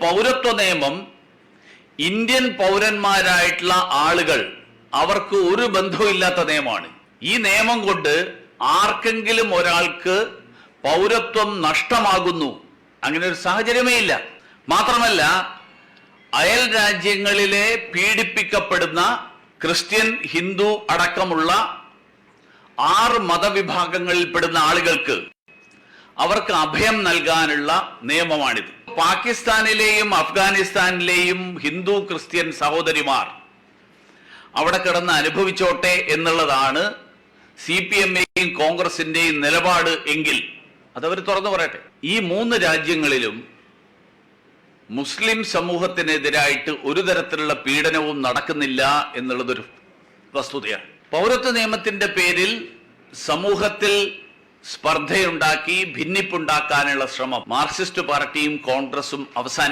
പൗരത്വ നിയമം ഇന്ത്യൻ പൗരന്മാരായിട്ടുള്ള ആളുകൾ അവർക്ക് ഒരു ബന്ധവുമില്ലാത്ത നിയമമാണ്. ഈ നിയമം കൊണ്ട് ആർക്കെങ്കിലും ഒരാൾക്ക് പൗരത്വം നഷ്ടമാകുന്നു, അങ്ങനെ ഒരു സാഹചര്യമേ ഇല്ല. മാത്രമല്ല, അയൽ രാജ്യങ്ങളിലെ പീഡിപ്പിക്കപ്പെടുന്ന ക്രിസ്ത്യൻ, ഹിന്ദു അടക്കമുള്ള 6 മതവിഭാഗങ്ങളിൽപ്പെടുന്ന ആളുകൾക്ക് അവർക്ക് അഭയം നൽകാനുള്ള നിയമമാണിത്. പാകിസ്ഥാനിലെയും അഫ്ഗാനിസ്ഥാനിലെയും ഹിന്ദു ക്രിസ്ത്യൻ സഹോദരിമാർ അവിടെ കിടന്ന് അനുഭവിച്ചോട്ടെ എന്നുള്ളതാണ് CPM-ന്റെയും കോൺഗ്രസിന്റെയും നിലപാട് എങ്കിൽ അതവർ തുറന്നു പറയട്ടെ. ഈ 3 രാജ്യങ്ങളിലും മുസ്ലിം സമൂഹത്തിനെതിരായിട്ട് ഒരു തരത്തിലുള്ള പീഡനവും നടക്കുന്നില്ല എന്നുള്ളതൊരു വസ്തുതയാണ്. പൗരത്വ നിയമത്തിന്റെ പേരിൽ സമൂഹത്തിൽ സ്പർദ്ധയുണ്ടാക്കി ഭിന്നിപ്പുണ്ടാക്കാനുള്ള ശ്രമം മാർക്സിസ്റ്റ് പാർട്ടിയും കോൺഗ്രസും അവസാനിപ്പിക്കും.